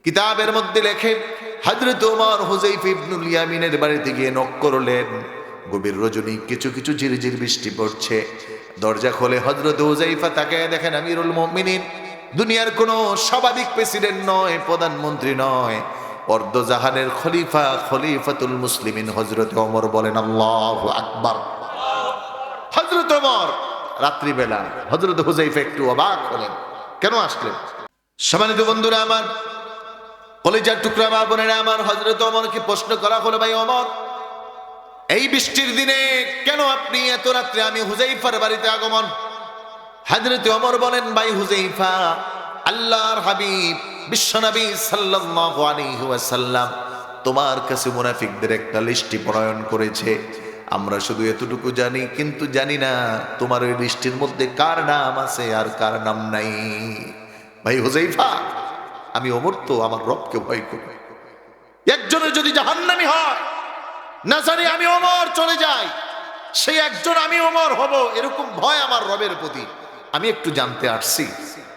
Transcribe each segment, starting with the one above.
কিতাবের মধ্যে লেখে হযরত ওমর হুযায়ফা ইবনুল ইয়ামিনের বাড়িতে গিয়ে নক করলেন। গভীর রজনী, কিছু কিছু ঝিরঝির বৃষ্টি পড়ছে। দরজা খোলে হযরত হুযায়ফা, তাকে দেখেন আমিরুল মুমিনিন, দুনিয়ার কোনো স্বাভাবিক প্রেসিডেন্ট নয়, প্রধানমন্ত্রী নয়, অর্ধজাহানের খলিফা, খলিফাতুল মুসলিমিন হযরত ওমর। বলেন আল্লাহু আকবার। হযরত ওমর রাত্রিবেলা, হযরত হুযায়ফা একটু অবাক হলেন, কেন আসলেন? সম্মানিত বন্ধুরা আমার, কলিজার টুকরা মা বোনেরা আমার, হযরত ওমরকে প্রশ্ন করা হলো, ভাই ওমর, এই বৃষ্টির দিনে কেন আপনি এত রাত্রে আমি হুযায়ফার বাড়িতে আগমন? হযরত ওমর বলেন, ভাই হুযায়ফা, আল্লাহর হাবিব বিশ্বনবী সাল্লাল্লাহু আলাইহি ওয়াসাল্লাম তোমার কাছে মুনাফিকদের একটা লিস্টি প্রণয়ন করেছে। আমরা শুধু এতটুকু জানি, কিন্তু জানি না তোমার ওই লিস্টির মধ্যে কার নাম আছে আর কার নাম নাই। ভাই হুযায়ফা, আমি ওমর তো আমার রবকে ভয় করি। একজনের যদি জাহান্নামী হয়, না জানি আমি ওমর চলে যাই, সেই একজন আমি ওমর হব, এরকম ভয় আমার রবের প্রতি। আমি একটু জানতে আসছি,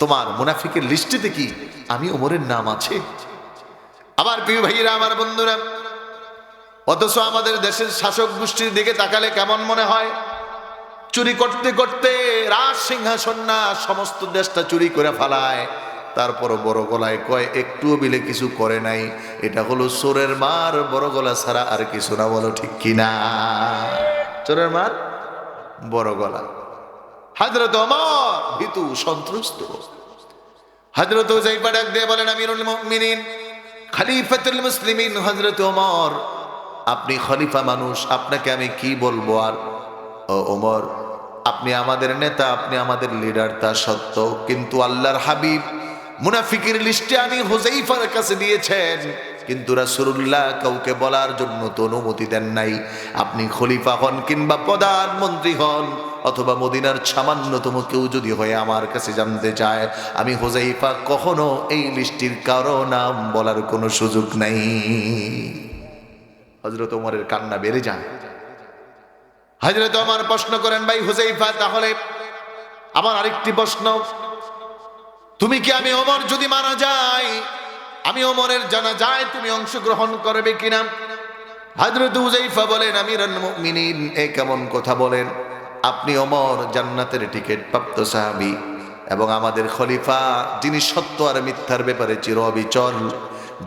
তোমার মুনাফিকের লিস্টিতে কি আমি ওমরের নাম আছে? আমার প্রিয় ভাইয়েরা, আমার বন্ধুরা, অথচ আমাদের দেশের শাসক গোষ্ঠীর দিকে তাকালে কেমন মনে হয়? চুরি করতে করতে রাজ সিংহাসন না, সমস্ত দেশটা চুরি করে ফেলায়, তারপর বড় গলায় কয় একটুও বিলে কিছু করে নাই। এটা হলো চোরের মার বড় গলা ছাড়া আর কিছু না। বলো ঠিক কিনা? চোরের মার বড় গলা। হযরত ওমর ভীতু সন্ত্রস্ত। হযরত হুযায়ফা ডাক দিয়ে বলেন, আমিরুল মুমিনিন, খলিফাতুল মুসলিমিন হযরত ওমর, আপনি খলিফা মানুষ, আপনাকে আমি কি বলবো আর? ও ওমর, আপনি আমাদের নেতা, আপনি আমাদের লিডার, তা সত্য, কিন্তু আল্লাহর হাবিব মুনাফিকের লিস্টে আমি হুযায়ফার কাছে দিয়েছেন, কিন্তু রাসূলুল্লাহ কাউকে বলার জন্য তো অনুমতি দেন নাই। আপনি খলিফা হন কিংবা প্রধানমন্ত্রী হন অথবা মদিনার সামান্যতম কেউ যদি হয়ে আমার কাছে জানতে চায়, আমি হুযায়ফা কখনো এই লিস্টির কারো নাম বলার কোনো সুযোগ নাই। হযরত ওমরের কান্না বেড়ে যায়। হযরত ওমর প্রশ্ন করেন, ভাই হুযায়ফা, তাহলে আমার আরেকটি প্রশ্ন, তুমি কি আমি ওমর যদি মারা যাই, আমি ওমরের জানাজায় তুমি অংশগ্রহণ করবে কিনা? হযরত হুযায়ফা বলেন, আমিরুল মুমিনিন, এ কেমন কথা বলেন? আপনি ওমর জান্নাতের টিকিট প্রাপ্ত সাহাবী এবং আমাদের খলিফা, যিনি সত্য আর মিথ্যার ব্যাপারে চির অবিচল,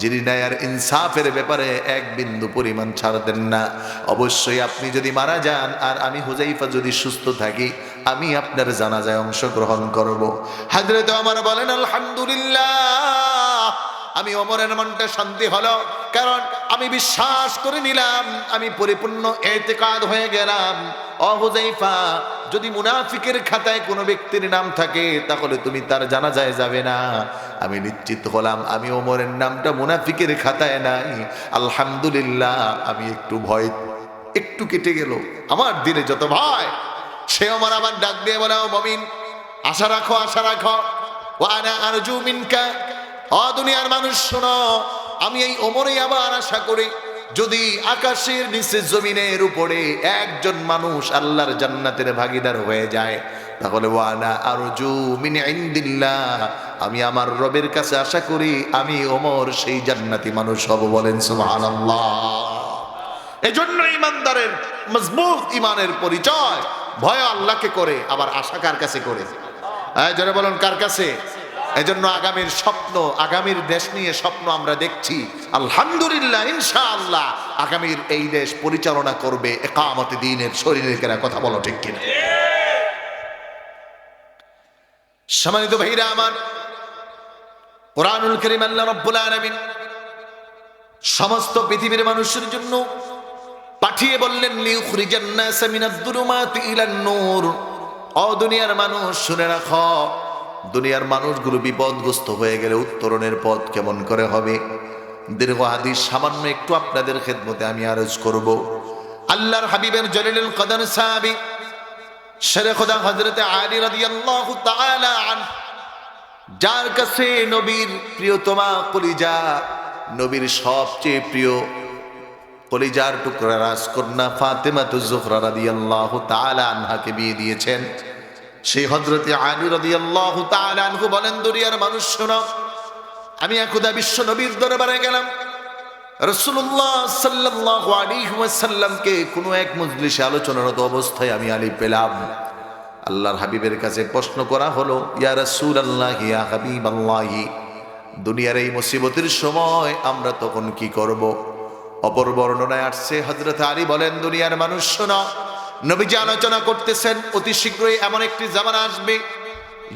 যিনি ন্যায় আর ইনসাফের ব্যাপারে এক বিন্দু পরিমাণ ছাড় দেন না। অবশ্যই আপনি যদি মারা যান আর আমি হুযায়ফা যদি সুস্থ থাকি, আমি আপনার জানাজায় অংশগ্রহণ করব। হযরত ওমর বলেন, আলহামদুলিল্লাহ, আমি ওমরের মনটা শান্তি হলো, কারণ আমি বিশ্বাস করে নিলাম, আমি পরিপূর্ণ ইতিকাদ হয়ে গেলাম, ও হুযায়ফা, যদি মুনাফিকের খাতায় কোনো ব্যক্তির নাম থাকে তাহলে তুমি তার জানাজায় যাবে না। আমি নিশ্চিত হলাম আমি ওমরের নামটা মুনাফিকের খাতায় নাই। আলহামদুলিল্লাহ, আমি একটু ভয় একটু কেটে গেল, আমার দিলে যত ভয়। সে ওমর আবার ডাক দিয়ে বলে, ও মুমিন, আশা রাখো, আশা রাখো, ওয়া আনা আরজু মিনকা, ও দুনিয়ার মানুষ শোনো, আমি এই ওমরই আবার আশা করি, যদি আকাশের নিচে জমিনের উপরে একজন মানুষ আল্লাহর জান্নাতের ভাগীদার হয়ে যায়, তাহলে ওয়ানা আরজু মিন ইনদিল্লাহ, আমি আমার রবের কাছে আশা করি আমি ওমর সেই জান্নাতি মানুষ হব। বলেন সুবহানাল্লাহ। এজন্য ইমানদারের মজবুত ইমানের পরিচয় ভয় আল্লাহকে করে, আবার আশা কার কাছে করে? যারা বলেন কার কাছে? এজন্য আগামীর স্বপ্ন, আগামীর দেশ নিয়ে স্বপ্ন আমরা দেখছি। আলহামদুলিল্লাহ, ইনশাআল্লাহ আগামীর এই দেশ পরিচালনা করবে ইকামতে দ্বীনের শরীরেরা। কথা বলো ঠিক কিনা? সম্মানিত ভাইরা আমার, কুরআনুল কারীম আল্লাহ রাব্বুল আলামিন সমস্ত পৃথিবীর মানুষের জন্য পাঠিয়ে বললেন, লিউখরিজান নাস মিনাদ যুলুমাতি ইলান নূর। ও দুনিয়ার মানুষ, শুনে রাখো, দুনিয়ার মানুষগুলো বিপদগ্রস্ত হয়ে গেলে উত্তরণের পথ কেমন করে হবে? দীর্ঘ হাদিস সামান্য একটু আপনাদের খেদমতে আমি আরজ করব। আল্লাহর হাবিবের জলিলুল কদর সাহাবী শেরে খোদা হযরতে আলী রাদিয়াল্লাহু তাআলা আনহু, যার কাছে নবীর প্রিয়তমা কলিজা, নবীর সবচেয়ে প্রিয় কলিজার টুকরা রাজকন্যা ফাতেমাতুজ জোহরা রাদিয়াল্লাহু তাআলা আনহাকে বিয়ে দিয়েছেন। সেই হযরতে আলী রাদিয়াল্লাহু তাআলা আনহু বলেন, দুনিয়ার মানুষ শোনো, আমি একদা বিশ্ব নবীর দরবারে গেলাম। রাসূলুল্লাহ সাল্লাল্লাহু আলাইহি ওয়াসাল্লামকে কোনো এক মজলিসে আলোচনারত অবস্থায় আমি আলী পেলাম। আল্লাহর হাবিবের কাছে প্রশ্ন করা হলো, ইয়া রাসূলুল্লাহ, ইয়া হাবিবাল্লাহি, দুনিয়ার এই মুসিবতের সময় আমরা তখন কি করব? অপর বর্ণনায় আসছে, হযরত আলী বলেন, দুনিয়ার মানুষ শোনো, নবীজি আলোচনা করতেছেন অতি শীঘ্রই এমন একটি জামানা আসবে,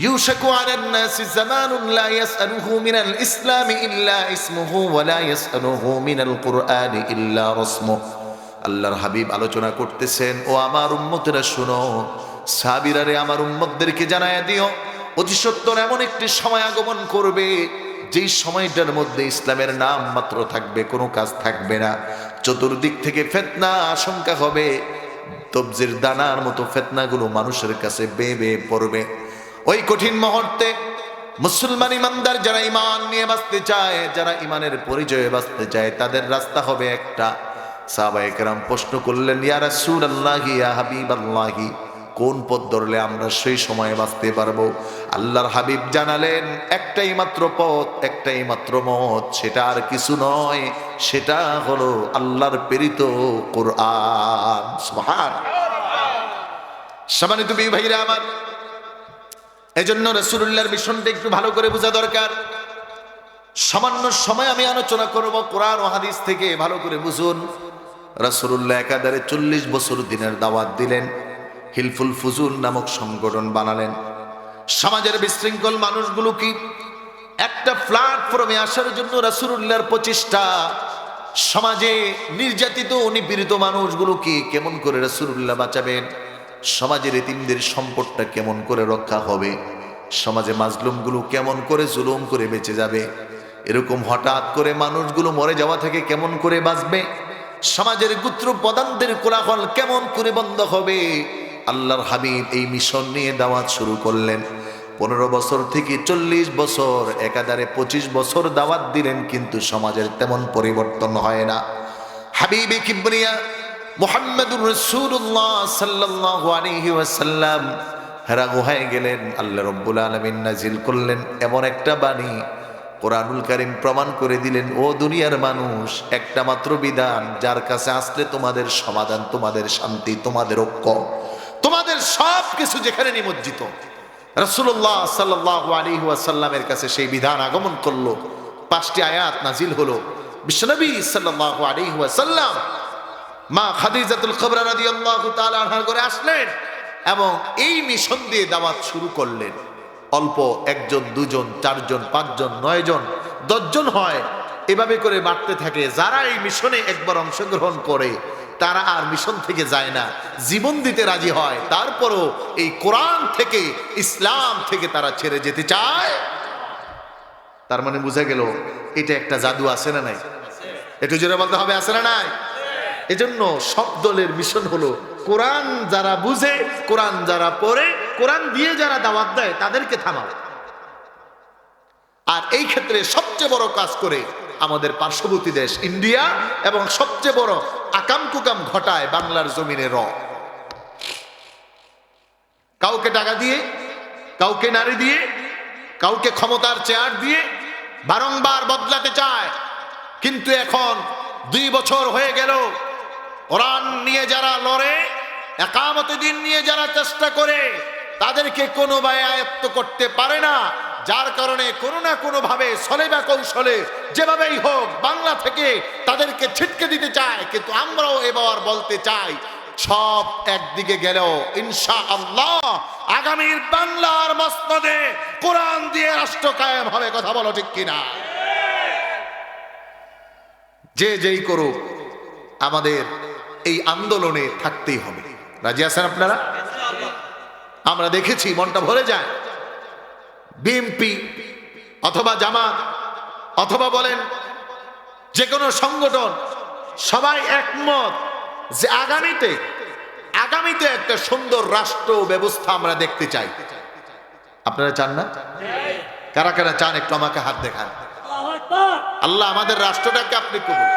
ইউশাকু আলান নাসি জামানুন লা ইয়াসআলুহু মিনাল ইসলামি ইল্লা ইসমুহু ওয়া লা ইয়াসআলুহু মিনাল কুরআনি ইল্লা রাসমুহু। আল্লাহর হাবিব আলোচনা করতেছেন, ও আমার উম্মতেরা শুনো, সাহাবীরা রে, আমার উম্মতদেরকে জানায়া দিও, অতি সত্বর এমন একটি সময় আগমন করবে, যেই সময়টার মধ্যে ইসলামের নাম মাত্র থাকবে, কোনো কাজ থাকবে না। চতুর্দিক থেকে ফিতনা আশঙ্কা হবে, তবজির দানার মতো ফিতনাগুলো মানুষের কাছে বেয়ে বেয়ে পড়বে। ওই কঠিন মুহূর্তে মুসলমান ইমানদার যারা ঈমান নিয়ে বাঁচতে চায়, যারা ঈমানের পরিচয়ে বাঁচতে চায়, তাদের রাস্তা হবে একটা। সাহাবায়ে কেরাম প্রশ্ন করলেন, ইয়া রাসূলুল্লাহ, ইয়া হাবিবাল্লাহি, কোন পথ ধরলে আমরা সেই সময়ে বাঁচতে পারবো? আল্লাহর হাবিব জানালেন, একটাই মাত্র পথ, একটাই মাত্র মত, সেটা আর কিছু নয়, সেটা হলো আল্লাহর প্রেরিত কোরআন। সুবহানাল্লাহ। সম্মানিত ভাইরা আমার, এজন্য রাসূলুল্লাহর মিশনটা একটু ভালো করে বোঝা দরকার। সামান্য সময় আমি আলোচনা করব কোরআন ও হাদিস থেকে, ভালো করে বুঝুন। রাসূলুল্লাহ একাধারে 40 বছর দিনের দাওয়াত দিলেন, হিলফুল ফুজুল নামক সংগঠন বানালেন। সমাজের বিশৃঙ্খল মানুষগুলো কি একটা প্ল্যাটফর্মে আসার জন্য রাসূলুল্লাহর প্রচেষ্টা। সমাজে নির্যাতিত নিপীড়িত মানুষগুলো কি কেমন করে রাসূলুল্লাহ বাঁচাবেন, সমাজের এতিমদের সম্পদটা কেমন করে রক্ষা হবে, সমাজে মাজলুমগুলো কেমন করে জুলুম করে বেঁচে যাবে, এরকম হঠাৎ করে মানুষগুলো মরে যাওয়া থেকে কেমন করে বাঁচবে, সমাজের গোত্র প্রধানদের কোলাহল কেমন করে বন্ধ হবে। আল্লাহর হাবিব এই মিশন নিয়ে দাওয়াত শুরু করলেন। 15 বছর থেকে 40 বছর, একাধারে 25 বছর দাওয়াত দিলেন, কিন্তু সমাজের তেমন পরিবর্তন হয় না। হাবিবে কিবরিয়া মুহাম্মদুর রাসূলুল্লাহ সাল্লাল্লাহু আলাইহি ওয়াসাল্লাম হেরা গুহায় গেলেন। আল্লাহ রাব্বুল আলামিন নাজিল করলেন এমন একটা বাণী, কোরআনুল কারীম প্রমাণ করে দিলেন, ও দুনিয়ার মানুষ, একটা মাত্র বিধান, যার কাছে আসলে তোমাদের সমাধান, তোমাদের শান্তি, তোমাদের ঐক্য, তোমাদের সব কিছু যেখানে নিমজ্জিত, রাসূলুল্লাহ সাল্লাল্লাহু আলাইহি ওয়াসাল্লামের কাছে সেই বিধান আগমন করলো। 5টি আয়াত নাজিল হলো। বিশ্বনবী সাল্লাল্লাহু আলাইহি ওয়াসাল্লাম মা খাদিজাতুল কুবরা রাদিয়াল্লাহু তাআলা আনহার ঘরে আসলেন এবং এই মিশন দিয়ে দাওয়াত শুরু করলেন। অল্প 1 জন 2 জন 4 জন 5 জন 9 জন 10 জন হয়, এভাবে করে বাড়তে থাকে। যারা এই মিশনে একবার অংশগ্রহণ করে তারা আর মিশন থেকে যায় না, জীবন দিতে রাজি হয়, তারপরও এই কোরআন থেকে, ইসলাম থেকে তারা ছেড়ে যেতে চায়। তার মানে বোঝা গেল এটা একটা জাদু আছে না নাই? একটু জোরে বলতে হবে, আছে না নাই? এজন্য সব দলের মিশন হলো কোরআন যারা বুঝে, কোরআন যারা পড়ে, কোরআন দিয়ে যারা দাওয়াত দেয় তাদেরকে থামাও। আর এই ক্ষেত্রে সবচেয়ে বড় কাজ করে আমাদের পার্শ্ববর্তী দেশ ইন্ডিয়া, এবং সবচেয়ে বড় আকাম কুকাম ঘটায় বাংলার জমিনে র। কাউকে টাকা দিয়ে, কাউকে নারী দিয়ে, কাউকে ক্ষমতার চেয়ার দিয়ে বারংবার বদলাতে চায়। কিন্তু এখন 2 বছর হয়ে গেল, কোরআন নিয়ে যারা লড়ে, একামতে দিন নিয়ে যারা চেষ্টা করে, তাদেরকে কোনো ভাবে আয়ত্ত করতে পারে না। যার কারণে কোনো না কোনো ভাবে ছলে বা কৌশলে যেভাবেই হোক বাংলা থেকে তাদেরকে ছিটকে দিতে চায়। কিন্তু আমরাও এবার বলতে চাই, সব একদিকে গেলেও ইনশাআল্লাহ আগামীর বাংলার মসনদে কোরআন দিয়ে রাষ্ট্র কায়েম হবে। কথা বলো ঠিক কিনা? যে যেই করুক, আমাদের এই আন্দোলনে থাকতেই হবে। রাজি আছেন আপনারা? আমরা দেখেছি মনটা ভরে যায়। বিএনপি অথবা জামাত অথবা বলেন যে কোনো সংগঠন, সবাই একমত যে আগামীতে একটা সুন্দর রাষ্ট্র ব্যবস্থা আমরা দেখতে চাই। আপনারা চান না? কারা কারা চান একটু আমাকে হাত দেখান। আল্লাহ আমাদের রাষ্ট্রটাকে আপনি কবুল।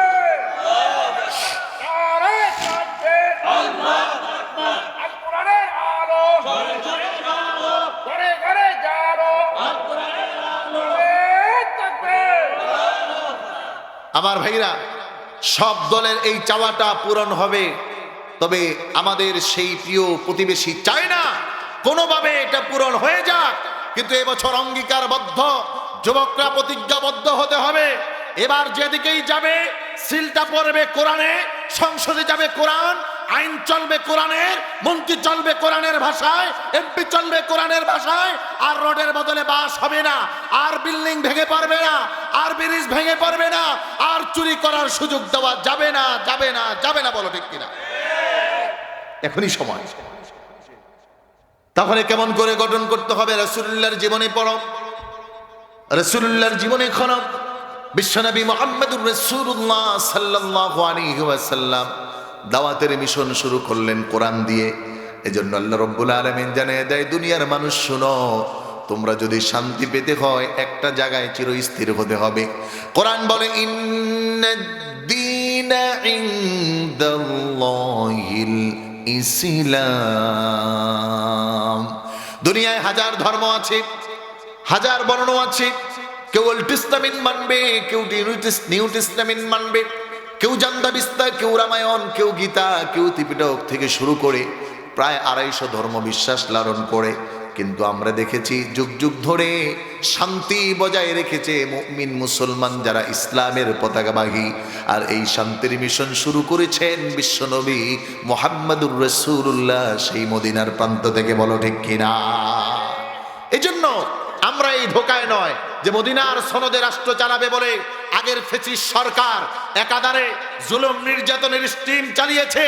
আমার ভাইরা, সব দলের এই চাওয়াটা পূরণ হবে, তবে আমাদের সেই প্রিয় প্রতিবেশী চায় না কোনোভাবে এটা পূরণ হয়ে যাক। কিন্তু এবছর অঙ্গীকারবদ্ধ, যুবকরা প্রতিজ্ঞাবদ্ধ হতে হবে। এবার যেদিকেই যাবে সিলটা পড়বে কোরআনে, সংসদে যাবে কোরআন, আইন চলবে কোরআনের, মন্ত্রী চলবে কোরআনের ভাষায়, এমপি চলবে কোরআনের ভাষায়। আর রোডের বদলে বাস হবে না, আর বিল্ডিং ভেঙে পড়বে না, আর ব্রিজ ভেঙে পড়বে না, আর চুরি করার সুযোগ দেওয়া যাবে না, যাবে না, যাবে না। বলো ঠিক কিনা? এখনই সময়। তাহলে কেমন করে গঠন করতে হবে? রাসূলুল্লাহর জীবনে পড়ো, রাসূলুল্লাহর জীবনে খনক। বিশ্বনবী মুহাম্মদুর রাসূলুল্লাহ সাল্লাল্লাহু আলাইহি ওয়াসাল্লাম দাওয়াতের মিশন শুরু করলেন কোরআন দিয়ে। এজন্য আল্লাহ রাব্বুল আলামিন জানিয়ে দেয়, দুনিয়ার মানুষ শুনো, তোমরা যদি শান্তি পেতে হয় একটা জায়গায় চিরস্থির হতে হবে। কোরআন বলে, ইন্নাদ-দীনা ইনদাল্লাহিল ইসলাম। দুনিয়ায় হাজার ধর্ম আছে, হাজার বর্ণ আছে। কেউ ওল্ড টেস্টামেন্ট মানবে, কেউ নিউ টেস্টামেন্ট মানবে, কেউ জান্দাবিস্তা, কেউ রামায়ণ, কেউ গীতা, কেউ ত্রিপিটক থেকে শুরু করে প্রায় 250 ধর্ম বিশ্বাস লালন করে। কিন্তু আমরা দেখেছি যুগ যুগ ধরে শান্তি বজায় রেখেছে মুমিন মুসলমান যারা ইসলামের পতাকাবাহী। আর এই শান্তির মিশন শুরু করেছেন বিশ্বনবী মুহাম্মদুর রাসূলুল্লাহ সেই মদিনার প্রান্ত থেকে। বলো ঠিক কিনা? এজন্য আমরা এই ধোকায় নয় যে মদিনার সনদে রাষ্ট্র চালাবে বলে আগের ফেসিস সরকার একাধারে জুলুম নির্যাতনের স্টিম চালিয়েছে,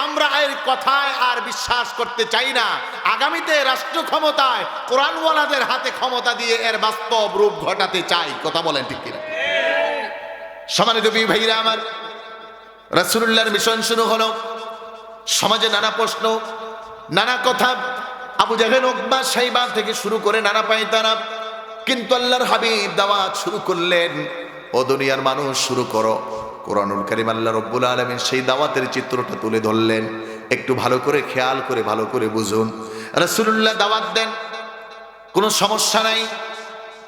আমরা এর কথায় আর বিশ্বাস করতে চাই না। আগামীতে রাষ্ট্র ক্ষমতায় কোরআনওয়ালাদের হাতে ক্ষমতা দিয়ে এর বাস্তব রূপ ঘটাতে চাই। কথা বলেন ঠিক কিনা? সম্মানিত ভাইরা আমার, রাসূলুল্লাহর মিশন শুরু হলো। সমাজে নানা প্রশ্ন, নানা কথা, আবু জাহেল, উকবা, শাইবা থেকে শুরু করে নানা পায়তারা। কিন্তু আল্লাহর হাবিব দাওয়াত শুরু করলেন, ও দুনিয়ার মানুষ শুরু করো। কোরআনুল কারীম আল্লাহ রাব্বুল আলামিন সেই দাওয়াতের চিত্রটা তুলে ধরলেন। একটু ভালো করে খেয়াল করে ভালো করে বুঝুন। রাসূলুল্লাহ দাওয়াত দেন, কোনো সমস্যা নাই।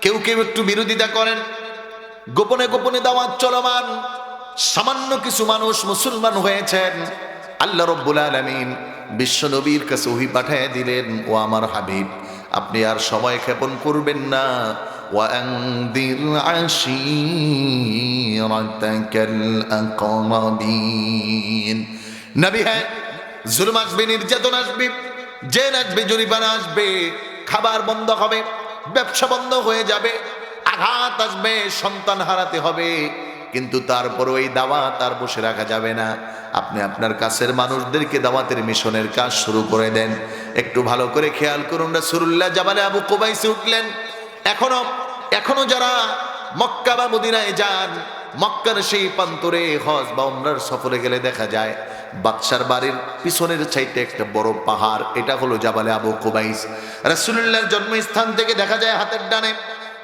কেউ কেউ একটু বিরোধিতা করেন, গোপনে গোপনে দাওয়াত চলমান। সামান্য কিছু মানুষ মুসলমান হয়েছেন। আল্লাহ রাব্বুল আলামিন বিশ্ব নবীর কাছে ওহী পাঠিয়ে দিলেন, ও আমার হাবিব, আপনি আর সময় ক্ষেপণ করবেন না। ওয়ানদির আশীরাতাকাল আকরাবিন। নবী, হ্যাঁ, জুলুম আসবে, নির্যাতন আসবে, জেল আসবে, জরিমানা আসবে, খাবার বন্ধ হবে, ব্যবসা বন্ধ হয়ে যাবে, আঘাত আসবে, সন্তান হারাতে হবে। কিন্তু তারপরও এই দাওয়াত আর বসে রাখা যাবে না। আপনি আপনার কাছের মানুষদেরকে দাওয়াতের মিশনের কাজ শুরু করে দেন। একটু ভালো করে খেয়াল করুন, রাসূলুল্লাহ জাবালে আবু কুবাইসে উঠলেন। এখনো যারা মক্কা বা মদিনায় যান, মক্কার সেই প্রান্তরে হজ বা উমরার সফরে গেলে দেখা যায় বাদশার বাড়ির পিছনের সাইডে একটা বড় পাহাড়, এটা হলো জাবালে আবু কুবাইস। রাসূলুল্লাহর জন্মস্থান থেকে দেখা যায় হাতের ডানে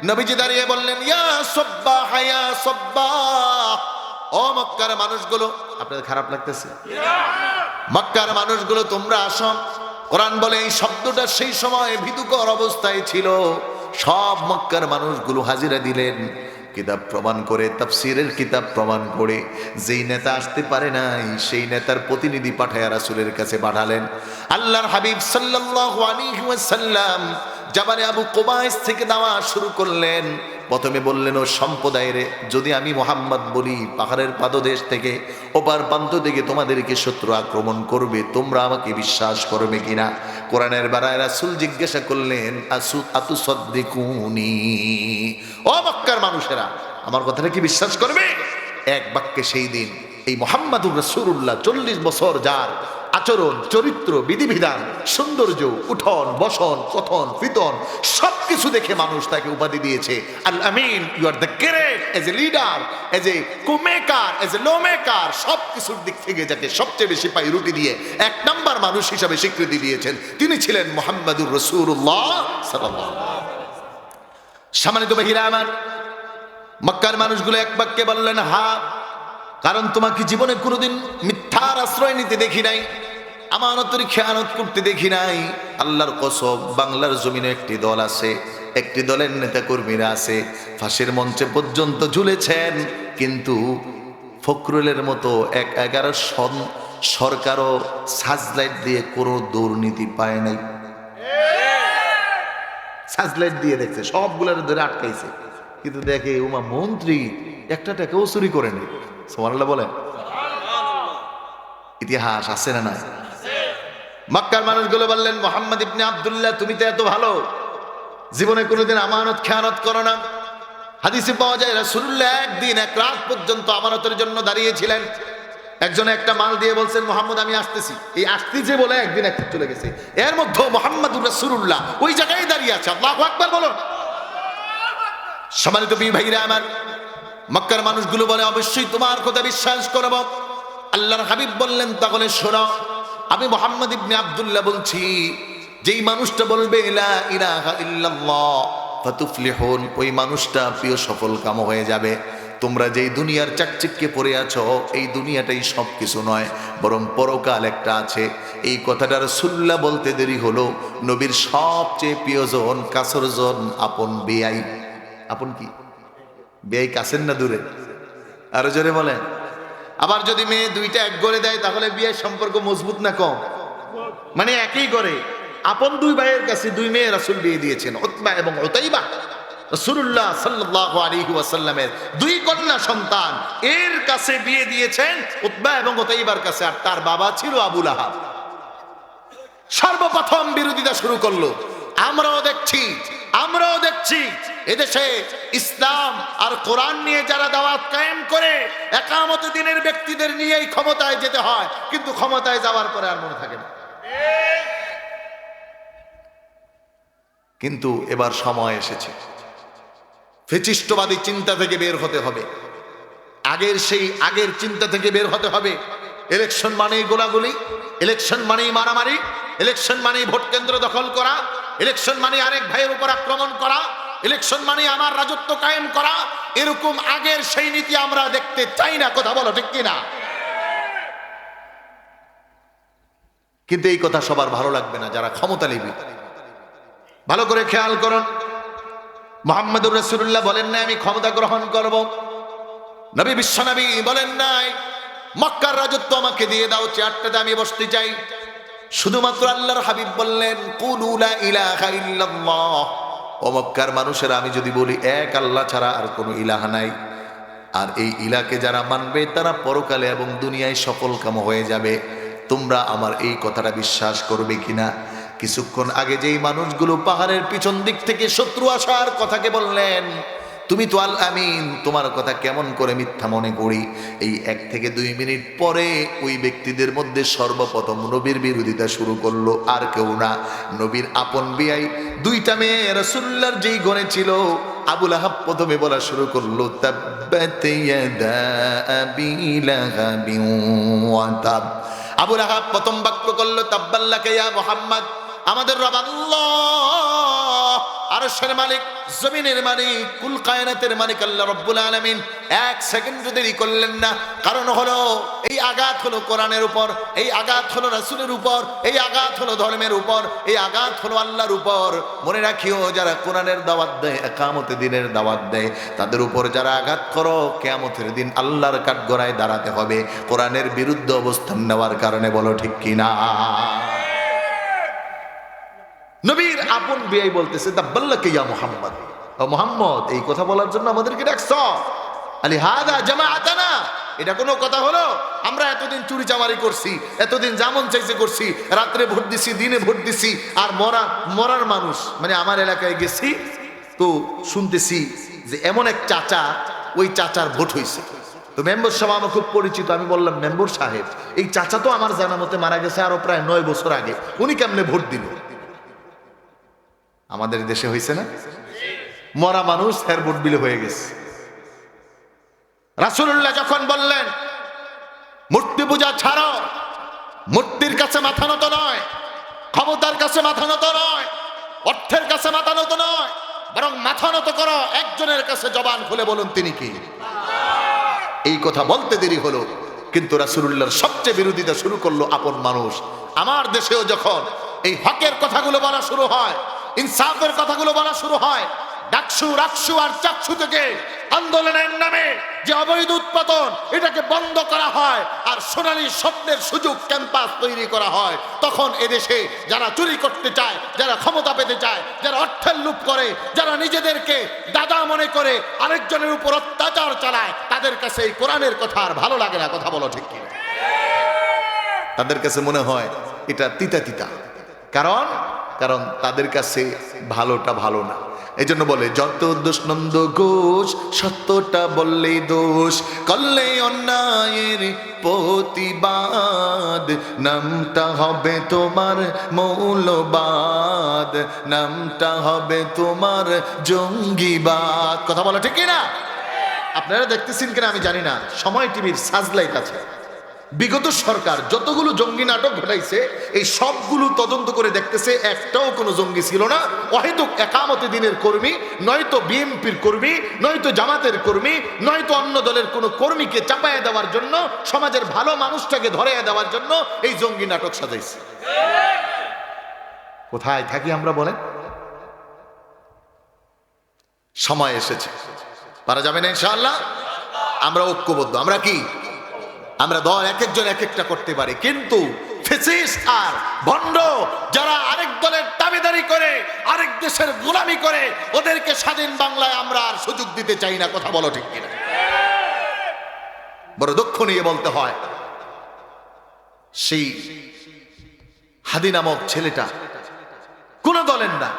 নবীজি দাঁড়িয়ে বললেন, ইয়া সাব্বাহ, ইয়া সাব্বাহ। ও মক্কার মানুষগুলো, আপনাদের খারাপ লাগতেছে? মক্কার মানুষগুলো তোমরা আসো। কোরআন বলে এই শব্দটা সেই সময় ভীতিকর অবস্থায় ছিল। সব মক্কার মানুষগুলো হাজিরা দিলেন, কিতাব প্রমাণ করে, তাফসীরের কিতাব প্রমাণ করে। যেই নেতা আসতে পারে নাই সেই নেতার প্রতিনিধি পাঠায়া রাসূলের কাছে পাঠালেন। আল্লাহর হাবিব সাল্লাল্লাহু আলাইহি ওয়াসাল্লাম জাবালে আবু কুবাইস থেকে দাওয়াত শুরু করলেন। প্রথমে বললেন, ও সম্প্রদায়ের, যদি আমি মুহাম্মদ বলি পাহাড়ের পাদদেশ থেকে ওপার প্রান্ত থেকে তোমাদেরকে শত্রু আক্রমণ করবে, তোমরা আমাকে বিশ্বাস করবে কিনা? কোরআনের বেলায় রাসূল জিজ্ঞাসা করলেন, আতুসাদ্দিকুনি, ও মক্কার মানুষেরা, আমার কথাটা কি বিশ্বাস করবে? এক বাক্যে সেই দিন এই মুহাম্মদুর রাসূলুল্লাহ 40 বছর যার আচরণ, চরিত্র, বিধিবিধান, সৌন্দর্য, উঠন বসন, কথন ফিতন সবকিছু দেখে মানুষ তাকে উপাধি দিয়েছে আল আমিন। You are the great as a leader, as a homemaker, as a lawmaker, সবকিছুর দিক থেকে যাকে সবচেয়ে বেশি পায়রুটি দিয়ে 1 নাম্বার মানুষ হিসাবে স্বীকৃতি দিয়েছেন, তিনি ছিলেন মুহাম্মদুর রাসূলুল্লাহ সাল্লাল্লাহু আলাইহি ওয়াসাল্লাম। সম্মানিত ভাইরা আমার, মক্কার মানুষগুলো এক বাক্যে বললেন, হ্যাঁ, কারণ তোমাকে জীবনে কোনোদিন মিথ্যার আশ্রয় নিতে দেখি নাই, আমানতের খেয়ানত করতে দেখি নাই। আল্লাহর কসম, বাংলার জমিনে একটি দল আছে একটি দলের নেতা কর্মীরা আছে ফাঁসির মঞ্চে পর্যন্ত ঝুলেছেন, কিন্তু ফখরুলের মতো 11 সরকারও সাজলাইট দিয়ে কোনো দুর্নীতি পায় নাই। সাজলাইট দিয়ে দেখছে, সবগুলোর ধরে আটকাইছে, কিন্তু দেখে উমা মন্ত্রী একটা টাকাও চুরি করেনি। সুবহানাল্লাহ বলেন। ইতিহাস আছে না নাই? মক্কার মানুষগুলো বললেন, মুহাম্মদ ইবনে আব্দুল্লাহ তুমি তো এত ভালো, জীবনে কোনোদিন আমানত খেয়ানত করো না। হাদিসে পাওয়া যায় রাসূলুল্লাহ একদিন এক রাত পর্যন্ত আমানতের জন্য দাঁড়িয়েছিলেন। একজন একটা মাল দিয়ে বলছেন, মুহাম্মদ আমি আসতেছি, এই আসতেছে বলে একদিন একটা চলে গেছে। এর মধ্যে মুহাম্মদুর রাসূলুল্লাহ ওই জায়গায় দাঁড়িয়ে আছে। আল্লাহু আকবার বলো। সম্মানিত ভাইরা আমার, মক্কার মানুষগুলো বলে অবশ্যই তোমার কথা বিশ্বাস করব। আল্লাহর হাবিব বললেন, তাহলে শোনো, আমি মুহাম্মদ ইবনে আব্দুল্লাহ বলছি, যেই মানুষটা বলবে লা ইলাহা ইল্লাল্লাহ ফাতুফলিহুন, ওই মানুষটা প্রিয় সফল কাম হয়ে যাবে। তোমরা যেই দুনিয়ার চাকচিক্যে পড়ে আছো, এই দুনিয়াটাই সব কিছু নয়, বরং পরকাল একটা আছে। এই কথাটা রাসূলুল্লাহ বলতে দেরি হলো, নবীর সবচেয়ে প্রিয়জন, কাছেরজন, আপন বেয়াই। আপন কি বেয়াই, কাছের না দূরে? আরো জোরে বলেন। আবার যদি মেয়ে দুইটা এক ঘরে দেয়, তাহলে বিয়ের সম্পর্ক মজবুত না কম? মানে একই ঘরে আপন দুই ভাইয়ের কাছে দুই মেয়ে রাসূল বিয়ে দিয়েছেন, উতবা এবং উতাইবা। রাসূলুল্লাহ সাল্লাল্লাহু আলাইহি ওয়াসাল্লামের দুই কন্যা সন্তান এর কাছে বিয়ে দিয়েছেন, উতবা এবং উতাইবার কাছে। আর তার বাবা ছিল আবু লাহাব। সর্বপ্রথম বিরোধিতা শুরু করলো। আমরাও দেখছি এদেশে ইসলাম আর কোরআন নিয়ে যারা দাওয়াত কায়েম করে, একামত দিনের ব্যক্তিদের নিয়েই ক্ষমতায় যেতে হয়, কিন্তু ক্ষমতায় যাওয়ার পরে আর মনে থাকে না। কিন্তু এবার সময় এসেছে, ফ্যাসিস্টবাদী চিন্তা থেকে বের হতে হবে। আগের চিন্তা থেকে বের হতে হবে। ইলেকশন মানেই গোলাগুলি, ইলেকশন মানেই মারামারি, ইলেকশন মানেই ভোট কেন্দ্র দখল করা, ইলেকশন মানে আরেক ভাইয়ের উপর আক্রমণ করা, ইলেকশন মানে আমার রাজত্ব কায়েম করা। এরকম আগের সেই নীতি আমরা দেখতে চাই না। কথা বলো ঠিক কিনা? কিন্তু এই কথা সবার ভালো লাগবে না যারা ক্ষমতা নিবে। ভালো করে খেয়াল করুন, মুহাম্মদুর রাসূলুল্লাহ বলেন নাই আমি ক্ষমতা গ্রহণ করব। নবী বিশ্বনবী বলেন নাই মক্কার রাজত্ব আমাকে দিয়ে দাও, চেয়ারটাতে আমি বসতে চাই। শুধুমাত্র আল্লাহর হাবিব বললেন, কুলু লা ইলাহা ইল্লাল্লাহ। ও মক্কার মানুষেরা, আমি যদি বলি এক আল্লাহ ছাড়া আর কোনো ইলাহা নাই, আর এই ইলাকে যারা মানবে তারা পরকালে এবং দুনিয়ায় সফল কাম হয়ে যাবে, তোমরা আমার এই কথাটা বিশ্বাস করবে কিনা? কিছুক্ষণ আগে যেই মানুষগুলো পাহাড়ের পিছন দিক থেকে শত্রু আসার কথাকে বললেন, তুমি তো আল আমিন, তোমার কথা কেমন করে মিথ্যা মনে করি। এই 1 থেকে 2 মিনিট পরে ওই ব্যক্তিদের মধ্যে সর্বপ্রথম নবীর বিরোধিতা শুরু করলো আর কেউ না, নবীর আপন বিয়াই দুইটা মেয়ে রাসূলুল্লাহর যেই ঘরে ছিল। আবু লাহাব প্রথমে বলা শুরু করলো, তাব্বাত ইয়াদা আবি লাহাবিন ওয়া তাব। আবু লাহাব প্রথম বাক্য করলো, তাব্বাল্লাকা ইয়া মুহাম্মদ, আমাদের রব আল্লাহ, আরশের মালিক, জমিনের মালিক, কুল কায়নাতের মালিক আল্লাহ রাব্বুল আলামিন। 1 সেকেন্ড দেরি করলেন না। কারণ হলো এই আঘাত হলো কোরআনের উপর, এই আঘাত হলো রাসূলের উপর, এই আঘাত হলো ধর্মের উপর, এই আঘাত হলো আল্লাহর উপর। মনে রাখিও, যারা কোরআনের দাওয়াত দেয়, একামতের দিনের দাওয়াত দেয়, তাদের উপর যারা আঘাত করো, কিয়ামতের দিন আল্লাহর কাঠগড়ায় দাঁড়াতে হবে কোরআনের বিরুদ্ধে অবস্থান নেওয়ার কারণে। বলো ঠিক কিনা? নবীর আপন বিয়াই বলতেছে, তাব্বাল্লাকা ইয়া মুহাম্মদ, ও মুহাম্মদ, এই কথা বলার জন্য আমাদেরকে ডাকছ? আলি হাদা জামাআতানা, এটা কোনো কথা হলো? আমরা এতদিন চুরি চামারি করছি, এতদিন যেমন চাইছে করছি, রাত্রে ভোট দিছি, দিনে ভোট দিছি, আর মরার মানুষ মানে আমার এলাকায় গেছি তো শুনতেছি যে এমন এক চাচা, ওই চাচার ভোট হয়েছে। তো মেম্বার সাহেব আমার খুব পরিচিত। আমি বললাম, মেম্বার সাহেব, এই চাচা তো আমার জানা মতে মারা গেছে আরো প্রায় 9 বছর আগে, উনি কেমনে ভোট দিল? আমাদের দেশে হয়েছে না, মরা মানুষ হের ভোট বিলে হয়ে গেছে। রাসূলুল্লাহ যখন বললেন মূর্তি পূজা ছাড়ো, মূর্তির কাছে মাথা নত নয়, ক্ষমতার কাছে মাথা নত নয়, অর্থের কাছে মাথা নত নয়, বরং মাথা নত করো একজনের কাছে, জবান খুলে বলুন তিনি কি। এই কথা বলতে দেরি হলো, কিন্তু রাসূলুল্লাহর সবচেয়ে বিরোধিতা শুরু করলো আপন মানুষ। আমার দেশেও যখন এই হকের কথাগুলো বলা শুরু হয়, ইনসাফের কথাগুলো বলা শুরু হয়। ডাকসু রাকসু আর চাকসু থেকে আন্দোলনের নামে যে অবৈধ উৎপাদন এটাকে বন্ধ করা হয় আর সোনালী স্বপ্নের সুযোগ ক্যাম্পাস তৈরি করা হয়, তখন এদেশে যারা চুরি করতে চায়, যারা ক্ষমতা পেতে চায়, যারা অর্থের লুপ করে, যারা নিজেদেরকে দাদা মনে করে আরেকজনের উপর অত্যাচার চালায়, তাদের কাছে এই কোরআনের কথা আর ভালো লাগে না। কথা বলো ঠিক কিনা? তাদের কাছে মনে হয় এটা তিতা তিতা। কারণ কারণ তাদের কাছে ভালোটা ভালো না। এই জন্য বলে, যত দোষ নন্দ ঘোষ, সত্যটা বললেই দোষ, করলে অন্যায়ের প্রতিবাদ, নামটা হবে তোমার মৌলবাদ, নামটা হবে তোমার জঙ্গিবাদ। কথা বলা ঠিক না? আপনারা দেখতেছেন কিনা আমি জানি না, সময় টিভির সার্চলাইট আছে, বিগত সরকার যতগুলো জঙ্গি নাটক ঘটাইছে এই সবগুলো তদন্ত করে দেখতেছে একটাও কোনো জঙ্গি ছিল না। অহেতুক একামতে দিনের কর্মী, নয়তো বিএনপির কর্মী, নয়তো জামাতের কর্মী, নয়তো অন্য দলের কোনো কর্মীকে চাপায়া দেওয়ার জন্য, সমাজের ভালো মানুষটাকে ধরাইয়া দেওয়ার জন্য এই জঙ্গি নাটক সাজাইছে। কোথায় থাকি আমরা বলেন? সময় এসেছে, পারা যাবে না ইনশাআল্লাহ। আমরা ঐক্যবদ্ধ, আমরা কি, আমরা দল এক একজন এক একটা করতে পারি, কিন্তু ফ্যাসিস্ট আর ভণ্ড যারা আরেক দলের দাবিদারি করে, আরেক দেশের গোলামি করে, ওদেরকে স্বাধীন বাংলায় আমরা আর সুযোগ দিতে চাই না। কথা বলো ঠিক কিনা? বড় দুঃখ নিয়ে বলতে হয়, সেই হাদি নামক ছেলেটা কোন দলের না,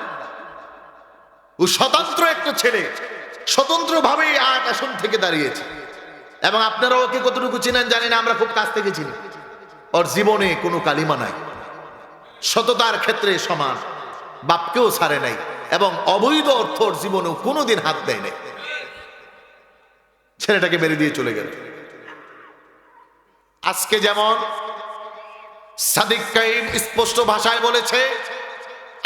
ও স্বতন্ত্র একটা ছেলে, স্বতন্ত্র ভাবে আট আসন থেকে দাঁড়িয়েছে। এবং আপনারা ওকে কতটুকু চিনেন জানি না, আমরা খুব কাছ থেকে চিনি। ওর জীবনে কোনো কালিমা নাই, সততার ক্ষেত্রে সমান, বাপকেও ছাড়ে নাই, এবং অবৈধ অর্থ ওর জীবনেও কোনোদিন হাত দেয় নাই। ছেলেটাকে মেরে দিয়ে চলে গেল। আজকে যেমন সাদিক কাইম স্পষ্ট ভাষায় বলেছে,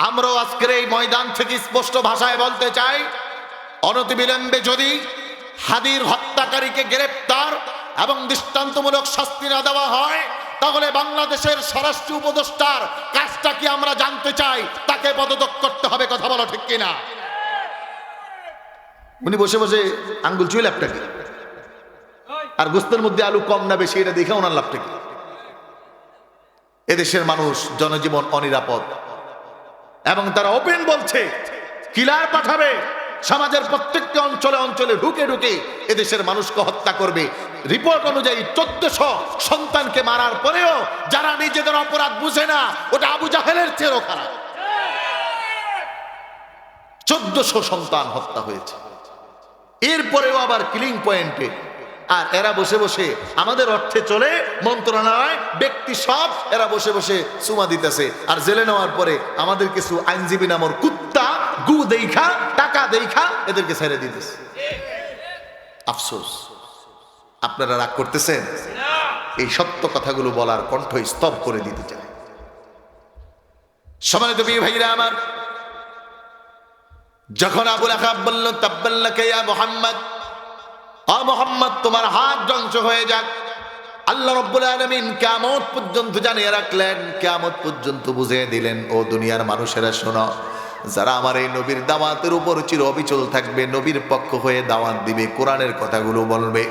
আমরাও আজকের এই ময়দান থেকে স্পষ্ট ভাষায় বলতে চাই, অনতিবিলম্বে যদি হাদির হত্যাকারীকে গ্রেপ্তার এবং দৃষ্টান্তমূলক শাস্তি না দেওয়া হয়, তাহলে বাংলাদেশের স্বরাষ্ট্র উপদেষ্টার কাজটা কি আমরা জানতে চাই, তাকে পদত্যাগ করতে হবে। কথা বলো ঠিক কিনা? উনি বসে বসে আঙ্গুল চুয়ে লাভটা কি, আর গোস্তের মধ্যে আলু কম না বেশি এটা দেখে ওনার লাভটা কি? এদেশের মানুষ জনজীবন অনিরাপদ, এবং তারা ওপেন বলছে কিলার পাঠাবে, সমাজের প্রত্যেকটি অঞ্চলে অঞ্চলে ঢুকে ঢুকে এদেশের মানুষকে হত্যা করবে। রিপোর্ট অনুযায়ী 1400 সন্তানকে মারার পরেও যারা নিজেদের অপরাধ বুঝে না, ওটা আবু জাহেলের চেয়েও খারাপ। 1400 সন্তান হত্যা হয়েছে, এরপরেও আবার কিলিং পয়েন্টে। আর এরা বসে বসে আমাদের অর্থে চলে মন্ত্রণালয়, ব্যক্তি সব এরা বসে বসে চুমা দিতেছে। আর জেলে নেওয়ার পরে আমাদের কিছু আইনজীবী নামর কুত্তা গু দেখা, টাকা দেখা এদেরকে ছেড়ে দিতেছে। আফসোস, আপনারা রাগ করতেছেন? এই সত্য কথাগুলো বলার কণ্ঠ স্তব করে দিতে চাই। সম্মানিত প্রিয় ভাইরা আমার, যখন আবুল আহাব বলল তাব্বাল্লাকা ইয়া মুহাম্মদ, মুহাম্মদ তোমার হাত ধ্বংস হয়ে যাক, আল্লাহ রাব্বুল আলামিন কিয়ামত পর্যন্ত জানিয়ে রাখলেন, কিয়ামত পর্যন্ত বুঝিয়ে দিলেন, ও দুনিয়ার মানুষেরা শোনো, যারা আমার এই নবীর দাওয়াতের উপর চির অবিচল থাকবে, নবীর পক্ষ হয়ে দাওয়াত দিবে, কোরআনের কথাগুলো বলবে,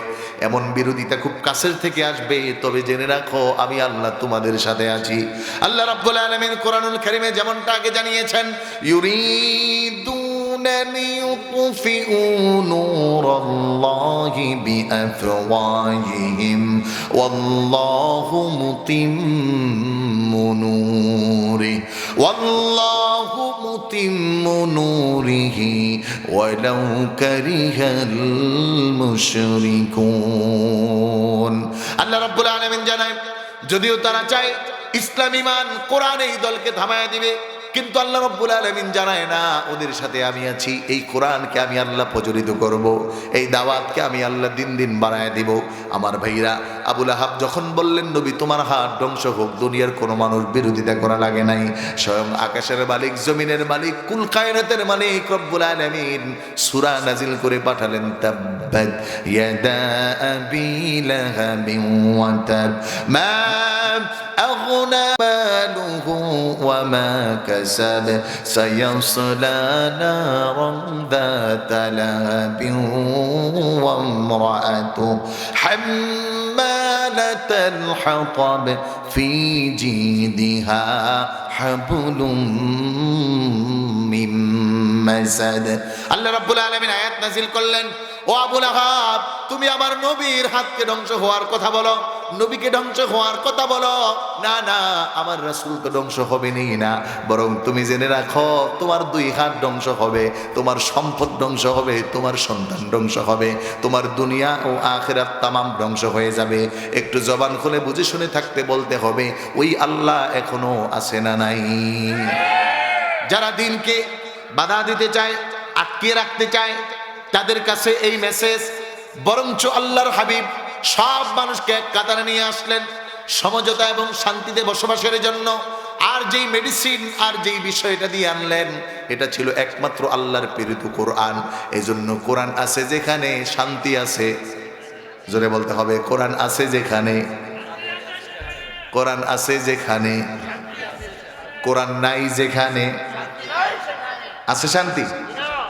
এমন বিরোধিতা খুব কাছের থেকে আসবে, তবে জেনে রাখো আমি আল্লাহ তোমাদের সাথে আছি। আল্লাহ রাব্বুল আলামিন কোরআনুল কারীমে যেমনটা আগে জানিয়েছেন, ইউরিদুনা লিইউতফিউ নূরাল্লাহি বিআফওয়াহিহিম ওয়াল্লাহু মুতিম্মু নূরিহি ওয়াল্লাহু মুতিম্মু নূরিহি ওয়ালাউ কারিহাল মুশরিকুন। আল্লাহ রাব্বুল আলামিন জানায়, যদিও তারা চায় ইসলাম ঈমান কোরআন এই দলকে থামায়া দিবে, কিন্তু আল্লাহ রাব্বুল আলামিন জানায় না, ওদের সাথে আমি আছি, এই কোরআনকে আমি আল্লাহ প্রজ্বলিত করব, এই দাওয়াতকে আমি আল্লাহ দিন দিন বাড়ায় দিব। আমার ভাইরা, আবুল আহাব যখন বললেন নবী তোমার হাত ধ্বংস হোক, দুনিয়ার কোনো মানুষ বিরোধিতা করা লাগে নাই, স্বয়ং আকাশের মালিক, জমিনের মালিক, কুল কায়নাতের মালিক রব্বুল আলামিন সূরা নাজিল করে পাঠালেন, তাব্বাত ইয়াদা আবি লাহাবিন ওয়া তাব মা أغنى ماله وما كسب سيصلى نارا ذات لهب وامرأته حمالة الحطب في جيدها حبل من مسد আল্লাহ রাব্বুল আলামিন আয়াত নাযিল করলেন, ও আবু লাহাব, তুমি আমার নবীর হাতকে ধ্বংস হওয়ার কথা বলো, নবীকে ধ্বংস হওয়ার কথা বলো। না না, আমার রাসূল তো ধ্বংস হবে না, বরং তুমি জেনে রাখো তোমার দুই হাত ধ্বংস হবে, তোমার সম্পদ ধ্বংস হবে, তোমার সন্তান ধ্বংস হবে, তোমার দুনিয়া ও আখিরাত তামাম ধ্বংস হয়ে যাবে। একটু জবান খুলে বুঝে শুনে থাকতে বলতে হবে, ওই আল্লাহ এখনো আছে না নাই? যারা দিনকে বাধা দিতে চায়, আটকে রাখতে চায়, তাদের কাছে এই মেসেজ। বরঞ্চ আল্লাহর হাবিব সব মানুষকে এক কাতারে নিয়ে আসলেন সমঝোতা এবং শান্তিতে বসবাসের জন্য। আর যেই মেডিসিন আর যেই বিষয়টা দিয়ে আনলেন, এটা ছিল একমাত্র আল্লাহর প্রেরিত কোরআন। এজন্য কোরআন আছে যেখানে শান্তি আছে, জোরে বলতে হবে, কোরআন আছে যেখানে, কোরআন আছে যেখানে, কোরআন নাই যেখানে আছে শান্তি।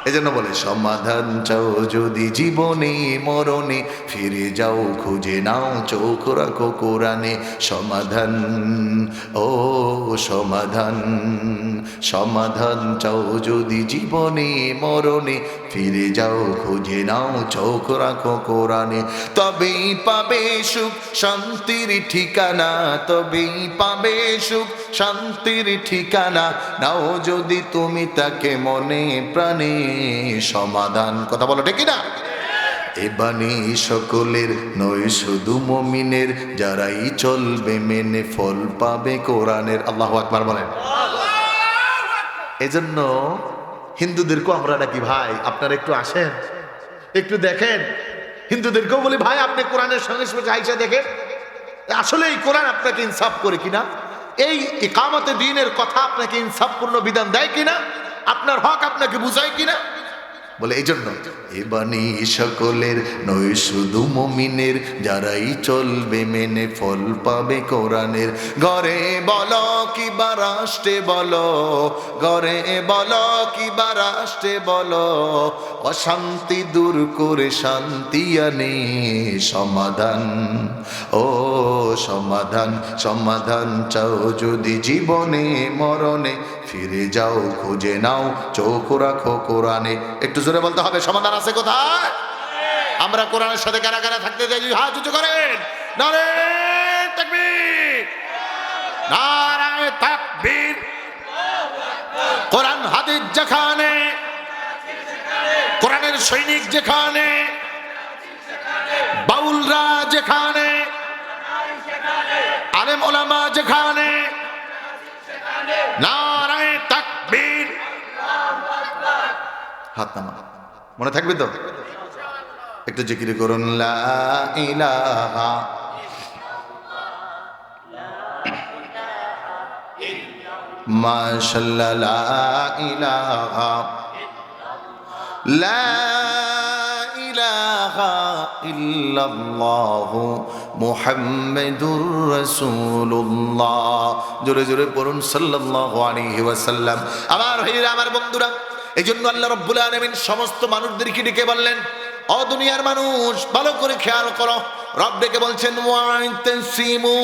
এজন্য বলে, সমাধান চাও যদি জীবনে মরণে, ফিরে যাও খুঁজে নাও চোখ রাখো কোরআনে। সমাধান, ও সমাধান, সমাধান চাও যদি জীবনে মরণে, ফিরে যাও খুঁজে নাও চোখ রাখো কোরআনে। তবেই পাবে সুখ শান্তির ঠিকানা, তবেই পাবে সুখ শান্তির ঠিকানা। নাও যদি তুমি তাকে মনে প্রাণে, সমাধান। কথা বলো ঠিক না? এ বাণী সকলের নয় শুধু মুমিনের, যারাই চলবে মেনে ফল পাবে কোরআনের। আল্লাহু আকবার বলেন। এজন্য হিন্দুদেরকেও আমরা ডাকি, ভাই আপনারা একটু আসেন, একটু দেখেন। হিন্দুদেরকেও বলি, ভাই আপনি কোরআনের সঙ্গে সঙ্গে আইসা দেখেন আসলে এই কোরআন আপনাকে ইনসাফ করে কিনা, এই ইকামতে দ্বীনের কথা আপনাকে ইনসাফপূর্ণ বিধান দেয় কিনা, আপনার হক আপনাকে বুঝায় কিনা। বলে এই জন্য, এ বাণী সকলের নয় শুধু মুমিনের, যারাই চলবে মেনে ফল পাবে কোরআনের। ঘরে বলো কিবা রাষ্ট্রে বলো, ঘরে বলো কিবা রাষ্ট্রে বলো, অশান্তি দূর করে শান্তি আনে সমাধান। ও সমাধান, সমাধান চাও যদি জীবনে মরণে, ফিরে যাও খুঁজে নাও চোখ রাখো কোরআনে। একটু জোরে বলতে হবে, সমাধান আছে কোথায়? আমরা কোরআনের সাথে কারা কারা থাকতে চাই, হাত উঁচু করেন। নারে তাকবীর, নারায়ে তাকবীর। কোরআন হাদিস যেখানে, কোরআনের সৈনিক যেখানে, বাউলরা যেখানে, আলেম ওলামা যেখানে, নারায়ে তাকবীর। হাত নামা, মনে থাকবে তো? একটু জিকির করুন, লা ইলাহা মাশাআল্লাহ, লা ইলাহা, লা ইলাহা ইল্লাল্লাহু মুহাম্মাদুর রাসূলুল্লাহ। জোরে জোরে পড়ুন সাল্লাল্লাহু আলাইহি ওয়াসাল্লাম। আমার ভাইরা, আমার বন্ধুরা, এই জন্য আল্লাহ রাব্বুল আলামিন সমস্ত মানুষদেরকে ডেকে বললেন, ও দুনিয়ার মানুষ ভালো করে খেয়াল করো। রব ডেকে বলছেন, ওয়া'তাসিমু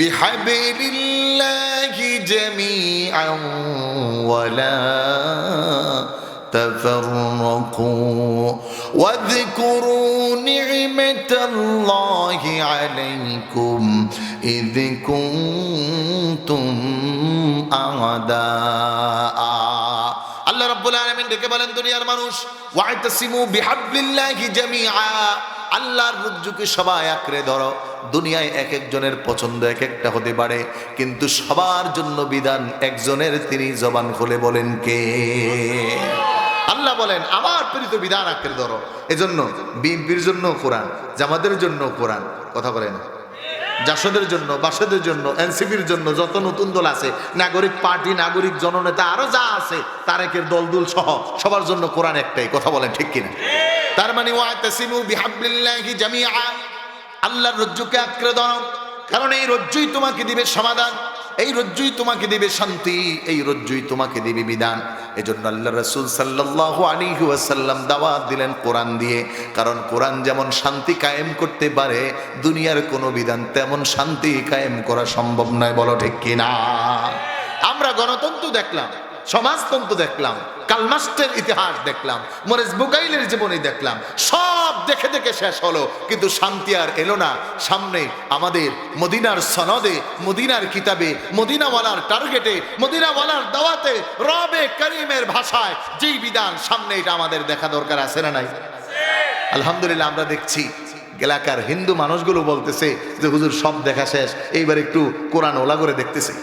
বিহাবিলিল্লাহি জামিআন ওয়ালা تفرقوا واذكروا نعمة الله عليكم إذ كنتم أعداء। আল্লাহ রাব্বুল আলামিন ডেকে বলেন, দুনিয়ার মানুষ, ওয়া'তাসিমু বিহাবলিল্লাহি জামিআ, আল্লাহর রজ্জুকে সবাই আঁকড়ে ধরো। দুনিয়ায় এক একজনের পছন্দ এক একটা হতে পারে, কিন্তু সবার জন্য বিধান একজনের, তিনি জবান খুলে বলেন কে? আল্লাহ বলেন, আমার প্রেরিত বিধান আঁকড়ে ধরো। এজন্য বিএনপির জন্য কোরআন, জামাতের জন্য কোরআন, কথা বলেন, জাসদের জন্য, বাসদের জন্য, এনসিপির জন্য, যত নতুন দল আছে, নাগরিক পার্টি, নাগরিক জননেতা, আরো যা আছে, তারেকের দলদুল সহ সবার জন্য কোরআন একটাই, কথা বলেন ঠিক কিনা? তার মানে ওয়া'তাসিমু বিহাবলিল্লাহি জামিআ, আল্লাহর রজ্জুকে আঁকড়ে ধরো। কারণ এই রজ্জুই তোমাকে দিবে সমাধান, এই রজ্জুই তোমাকে দিবে শান্তি, এই রজ্জুই তোমাকে দিবে বিধান। এজন্য আল্লাহ রাসূল সাল্লাল্লাহু আলাইহি ওয়াসাল্লাম দাওয়াত দিলেন কোরআন দিয়ে। কারণ কোরআন যেমন শান্তি কায়েম করতে পারে, দুনিয়ার কোনো বিধান তেমন শান্তি কায়েম করা সম্ভব নয়। বলো ঠিক কিনা? আমরা গণতন্ত্র দেখলাম, সমাজতন্ত্র দেখলাম, কালমাস্টের ইতিহাস দেখলাম, মরিস বুকাইলের জীবনী দেখলাম, সব দেখে দেখে শেষ হলো, কিন্তু শান্তি আর এলো না। সামনে আমাদের মদিনার সনদে, মদিনার কিতাবে, মদিনাওয়ালার টার্গেটে, মদিনাওয়ালার দাওয়াতে, রবে করিমের ভাষায় যেই বিধান সামনে, এটা আমাদের দেখা দরকার আছে না নাই? আলহামদুলিল্লাহ আমরা দেখছি এলাকার হিন্দু মানুষগুলো বলতেছে যে হুজুর সব দেখা শেষ, এইবার একটু কোরআন ওলা করে দেখতেছে।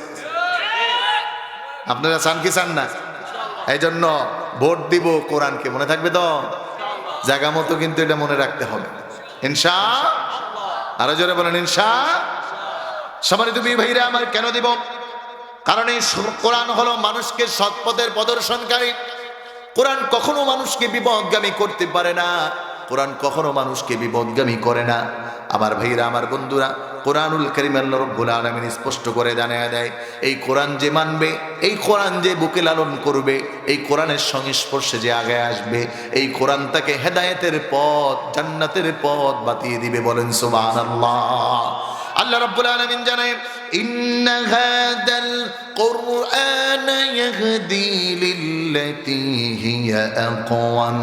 আপনারা চান কি চান না? এই জন্য ভোট দিব কোরআনকে, মনে থাকবে তো? জায়গা মতো কিন্তু এটা মনে রাখতে হবে, ইনশাআল্লাহ। আরো জোরে বলেন ইনশাআল্লাহ। সম্মানিত ভাইরা আমার, কেন দিব? কারণ এই কোরআন হলো মানুষকে সৎ পথের প্রদর্শনকারী। কোরআন কখনো মানুষকে বিপদগামী করতে পারে না, কোরআন কখনো মানুষকে বিপদগামী করে না। আমার ভাইরা আমার বন্ধুরা, কোরআনুল কারীম আল্লাহ রাব্বুল আলামিন স্পষ্ট করে জানিয়ে দেয়, এই কোরআন যে মানবে, এই কোরআন যে বুকে লালন করবে, এই কোরআনের সংস্পর্শে যে আগে আসবে, এই কোরআন তাকে হেদায়েতের পথ, জান্নাতের পথ বাতিয়ে দিবে। বলেন সুবহানাল্লাহ। আল্লাহ রাব্বুল আলামিন জানেন, ইন্না হাদাল কুরআন ইয়াহদি লিল্লাতী হিয়া আকওয়াম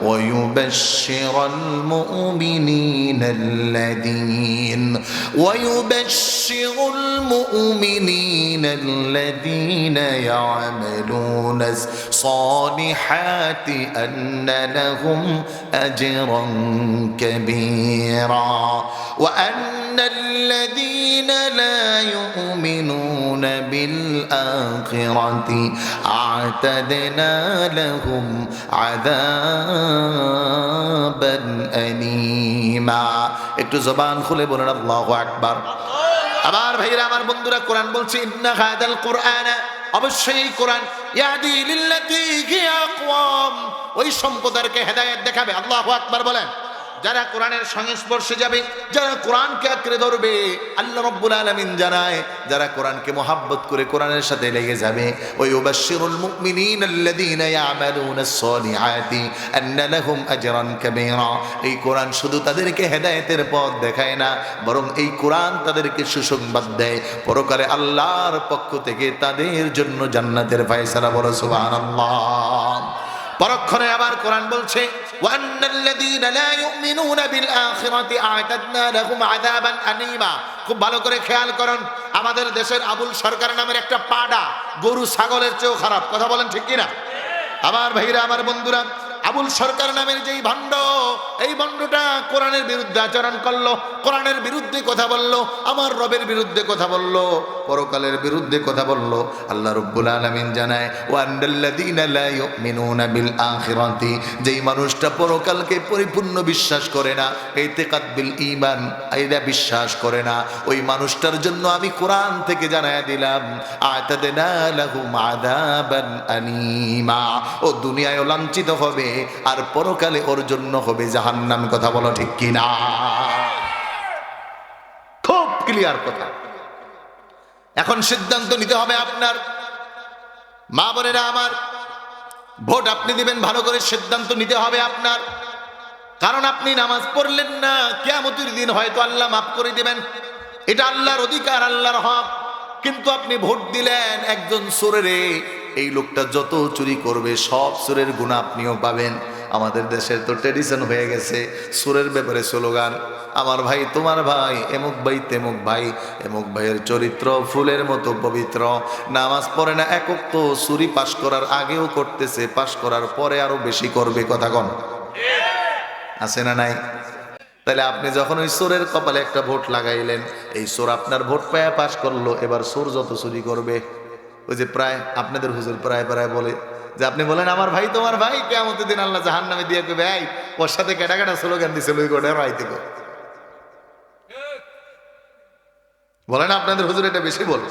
ওয়া ইউবাশশিরুল মুমিনিনা ইয়ামালুনাস সালিহাতি আন্না লাহুম আজরান কাবীরা ওয়া الذين لا يؤمنون بالآخرة أعتدنا لهم عذابا أليما। একটু জবান খুলে বলেন আল্লাহু আকবার। আমার ভাইরা আমার বন্ধুরা, কোরআন বলছে ইন্না হাদাল কুরআন, অবশ্যই কোরআন ইয়াহদি লিল্লাতী হিয়া আকওয়াম, ওই সম্প্রদায়কে হেদায়েত দেখাবে। আল্লাহু আকবার বলেন। যারা কোরআনের সংস্পর্শে যাবে, যারা কোরআনকে আঁকড়ে ধরবে, আল্লাহ রাব্বুল আলামিন জানায়, যারা কোরআনকে মহব্বত করে কোরআনের সাথে লেগে যাবে, ওই ইউবাশশিরুল মুমিনিনা আল্লাযীনা ইয়ামালুনাস সালিহাতি আন্না লাহুম আজরান কাবীরা। এই কোরআন শুধু তাদেরকে হেদায়েতের পথ দেখায় না, বরং এই কোরআন তাদেরকে সুসংবাদ দেয়, পরকালে আল্লাহর পক্ষ থেকে তাদের জন্য জান্নাতের ফয়সালা। বলো সুবহানাল্লাহ। পরক্ষণে আবার কোরআন বলছে ওয়ান্নাল্লাযীনা লা ইউমিনুনা বিল আখিরাতি আ'তাদনা লাহুম আযাবান আলীমা। খুব ভালো করে খেয়াল করুন, আমাদের দেশের আবুল সরকার নামের একটা পাডা গরু ছাগলের চেয়েও খারাপ। কথা বলেন ঠিক কিনা? আমার ভাইরা আমার বন্ধুরা, আবুল সরকার নামের যেই ভণ্ড, এই ভণ্ডটা কোরআনের বিরুদ্ধে আচরণ করলো, কোরআনের বিরুদ্ধে কথা বললো, আমার রবের বিরুদ্ধে কথা বললো, পরকালের বিরুদ্ধে কথা বললো। আল্লাহ রাব্বুল আলামিন জানায় ওয়ান্নাল্লাযীনা লা ইউমিনুনা বিল আখিরাতি, যেই মানুষটা পরকালকে পরিপূর্ণ বিশ্বাস করে না, ইতিকাদ বিল ঈমান, এইটা বিশ্বাস করে না, ওই মানুষটার জন্য আমি কোরআন থেকে জানায় দিলাম আ'তাদনা লাহুম আযাবান আলীমা। ও দুনিয়ায় লাঞ্ছিত হবে, আর পরকালে ওর জন্য হবে জাহান্নাম। কথা বলো ঠিক কিনা? খুব ক্লিয়ার কথা। এখন সিদ্ধান্ত নিতে হবে আপনার। মা বোনেরা আমার, ভোট আপনি দিবেন, ভালো করে সিদ্ধান্ত নিতে হবে আপনার। কারণ আপনি নামাজ পড়লেন না, কিয়ামতের দিন হয়তো আল্লাহ মাফ করে দিবেন, এটা আল্লাহর অধিকার, আল্লাহর হক। কিন্তু আপনি ভোট দিলেন একজন চোরেরে, এই লোকটা যত চুরি করবে সব চোরের গুনাহ আপনিও পাবেন। আমাদের দেশের তো ট্রেডিশন হয়ে গেছে চোরের ব্যাপারে স্লোগান, আমার ভাই তোমার ভাই, এমুক ভাই তেমুক ভাই, এমুক ভাইয়ের চরিত্র ফুলের মতো পবিত্র, নামাজ পড়ে না একক, তো চুরি পাশ করার আগেও করতেছে, পাশ করার পরে আরো বেশি করবে। কথা কন আছে না নাই? তাহলে আপনি যখন ওই চোরের কপালে একটা ভোট লাগাইলেন, এই চোর আপনার ভোট পায়া পাশ করলো, এবার চোর যত চুরি করবে, ওই যে প্রায় আপনাদের হুজুর প্রায় প্রায় বলে যে আপনি বলেন আমার ভাই তোমার ভাই, কিয়ামতের দিন আল্লাহ জাহান্নামে দিয়ে কইবে এই ওর সাথে কেটা কেটা স্লোগান দিছিল ওই গোটা রাইতে গো। বলেন আপনাদের হুজুর এটা বেশি বলে।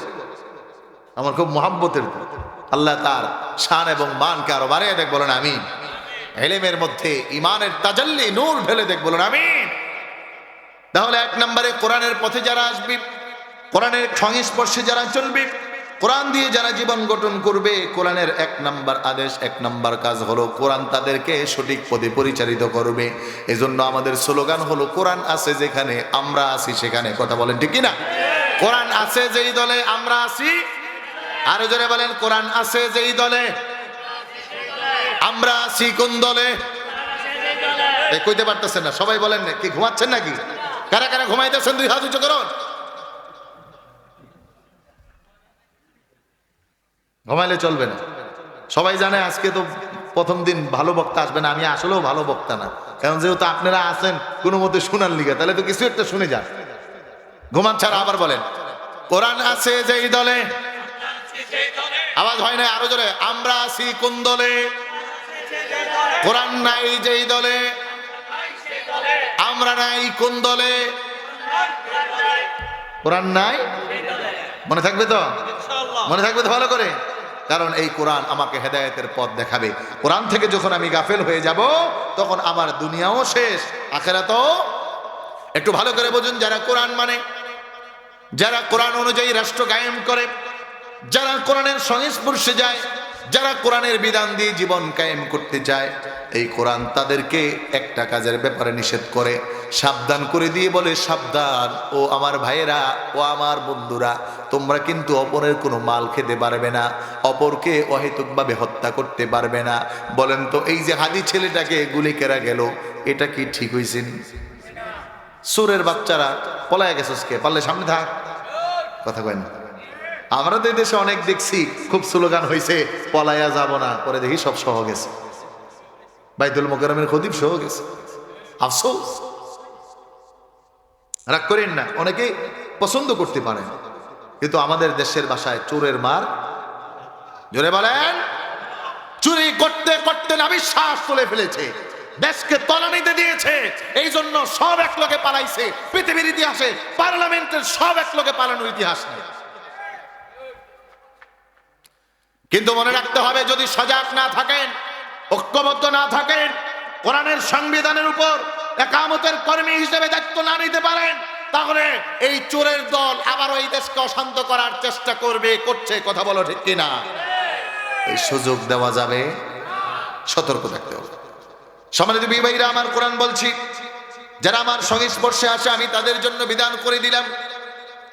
আমার খুব মহব্বতের, আল্লাহ তার শান এবং মানকে আরো বাড়িয়ে দেখ, বলেন আমিন। ইলমের মধ্যে ইমানের তাজাল্লি নূর ঢেলে দেখ, বলেন আমিন। তাহলে এক নম্বরে কোরআনের পথে যারা আসবে, কোরআনের সংস্পর্শে যারা চলবে, কোরআন দিয়ে যারা জীবন গঠন করবে, কোরআনের 1 নাম্বার আদেশ, 1 নাম্বার কাজ হলো কোরআন তাদেরকে সঠিক পথে পরিচালিত করবে। এজন্য আমাদের স্লোগান হলো কোরআন আছে যেখানে আমরা আছি সেখানে। কথা বলেন ঠিক কিনা? কোরআন আছে যেই দলে আমরা আছি, আরো জোরে বলেন কোরআন আছে যেই দলে আমরা আছি। কোন দলে? কইতে পারতেছেন না সবাই, বলেন না কি ঘুমাচ্ছেন নাকি? কারা কারা ঘুমাইতেছেন দুই হাত উঁচু করুন। ঘুমাইলে চলবে না। সবাই জানে আজকে তো প্রথম দিন ভালো বক্তা আসবে না। আমি আসলেও ভালো বক্তা না, কারণ যেহেতু আপনারা আছেন কোনো মতে শোনার লিগে, তাহলে তো কিছু একটা শুনে যান। ঘুমান ছাড়া আবার বলেন কোরআন আছে যেই দলে, আওয়াজ হয় না, আরো জোরে, আমরা আছি কোন দলে? কোরআন নাই যেই দলে, আমরা নাই কোন দলে? কোরআন নাই, মনে থাকবে তো? মনে থাকবে তো ভালো করে, কারণ এই কোরআন আমাকে হেদায়েতের পথ দেখাবে। কোরআন থেকে যখন আমি গাফেল হয়ে যাব, তখন আমার দুনিয়াও শেষ, আখিরাতও। একটু ভালো করে বুঝুন, যারা কোরআন মানে, যারা কোরআন অনুযায়ী রাষ্ট্র কায়েম করে, যারা কোরআনের সংস্পর্শে যায়, যারা কোরআনের বিধান দিয়ে জীবন কায়েম করতে চায়, এই কোরআন তাদেরকে একটা কাজের ব্যাপারে নিষেধ করে, সাবধান করে দিয়ে বলে, সাবধান ও আমার ভাইয়েরা, ও আমার বন্ধুরা, তোমরা কিন্তু অপরের কোনো মাল খেতে পারবে না, অপরকে অহেতুকভাবে হত্যা করতে পারবে না। বলেন তো, এই যে হাদি ছেলেটাকে গুলি কেরা গেল, এটা কি ঠিক হয়েছে? সুরের বাচ্চারা পলায় গেছে, পারলে সামনে থাক, কথা কয় না। আমরা তো এই দেশে অনেক দেখছি, খুব স্লোগান হয়েছে পলাইয়া যাব না, পরে দেখি সব সহ গেছে, বাইতুল মোকাররমের খতিব সহ গেছে। আফসোস, রাগ করেন না, অনেকেই পছন্দ করতে পারেন, কিন্তু আমাদের দেশের ভাষায় চোরের মার, জোরে বলেন, চুরি করতে করতে নাবিশ্বাস তুলে ফেলেছে, দেশকে তলানিতে দিয়েছে। এই জন্য সব এক লোকে পালাইছে। পৃথিবীর ইতিহাসে পার্লামেন্টের সব এক লোকে পালানোর ইতিহাস নেই। কিন্তু মনে রাখতে হবে, যদি সজাগ না থাকেন, ঐক্যবদ্ধ না থাকেন, কোরআনের সংবিধানের উপর একামতের কর্মী হিসেবে দায়িত্ব না নিতে পারেন, তাহলে এই চোরের দল আবারও এই দেশকে অশান্ত করার চেষ্টা করবে, করছে। কথা বলো ঠিক কিনা? এই সুযোগ দেওয়া যাবে, সতর্ক থাকতে হবে। সম্মানিত বিবি ভাইরা আমার, কোরআন বলছি, যারা আমার সংস্পর্শে আসে আমি তাদের জন্য বিধান করে দিলাম।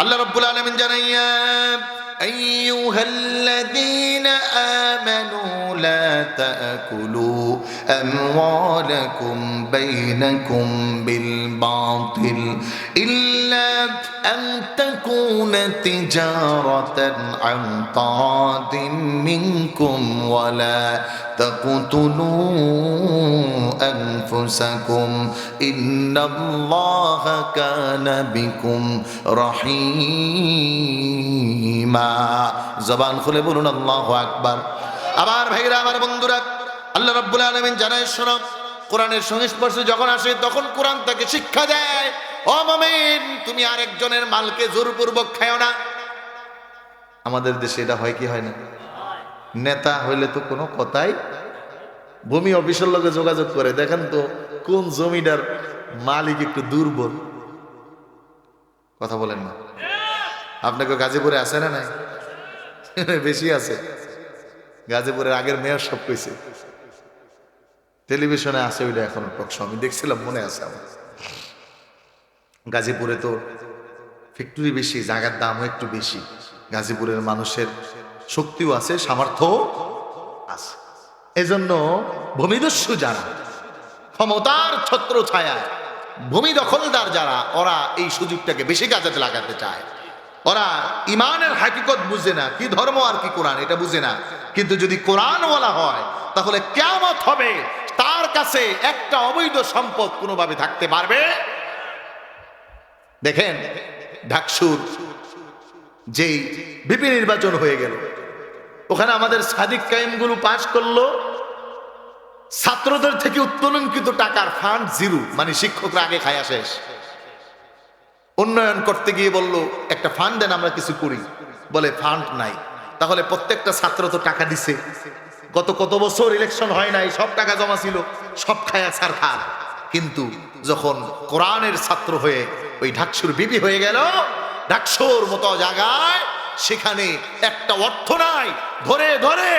আল্লাহ রাব্বুল আলামিন জানাইয়া, أيها الذين آمنوا لا تأكلوا أموالكم بينكم بالباطل إلا أن تكون تجارة عن تراض منكم ولا تقتلوا أنفسكم إن الله كان بكم رحيما। জবান খুলে বলুন আল্লাহু আকবার। আমার ভাইরা, আমার বন্ধুরা, আল্লাহ রাব্বুল আলামিন জানায়, শোনো, কোরআনের সংস্পর্শে যখন আসে তখন কোরআন তাকে শিক্ষা দেয়, ও মুমিন, তুমি আরেকজনের মালকে জোরপূর্বক খাও না। আমাদের দেশে এটা হয় কি হয় না? নেতা হইলে তো কোনো কথাই, ভূমি অফিসের লগে যোগাযোগ করে দেখেন তো কোন জমিটার মালিক একটু দুর্বল। কথা বলেন না? আপনাকে গাজীপুরে আছে না নাই? বেশি আছে। গাজীপুরের আগের মেয়র সব কইছে, টেলিভিশনে আছে ওইটা এখন টকশো, আমি দেখছিলাম, মনে আছে আমার। গাজীপুরে তো ফ্যাক্টরি বেশি, জায়গার দামও একটু বেশি, গাজীপুরের মানুষের শক্তিও আছে, সামর্থ্য আছে। এজন্য ভূমিদস্যু যারা, ক্ষমতার ছত্র ছায়ায় ভূমি দখলদার যারা, ওরা এই সুযোগটাকে বেশি কাজে লাগাতে চায়। ওরা ইমানের হাকিকত বুঝে না, কি ধর্ম আর কি কোরআন এটা বুঝে না। কিন্তু যদি কোরআন বলা হয়, তাহলে কিয়ামত হবে, তার কাছে একটা অবৈধ সম্পদ কোনোভাবে থাকতে পারবে। দেখেন, ঢাকসুর যেই বিপি নির্বাচন হয়ে গেল, ওখানে আমাদের সাদিক কায়েমগুলো পাশ করলো, ছাত্রদের থেকে উত্তোলনকৃত টাকার ফান্ড জিরো, মানে শিক্ষকরা আগে খায়া শেষ। উন্নয়ন করতে গিয়ে বলল, একটা ফান্ড দেন, আমরা কিছু করি, বলে ফান্ড নাই। তাহলে প্রত্যেকটা ছাত্র তো টাকা দিছে, কত বছর ইলেকশন হয় নাই, সব টাকা জমা ছিল, সব খায়া ছারখার। কিন্তু যখন কোরআনের ছাত্র হয়ে ওই ঢাকসুর বিপি হয়ে গেল, ডাকসুর মতো জায়গায়, সেখানে একটা অর্থ নাই, ধরে ধরে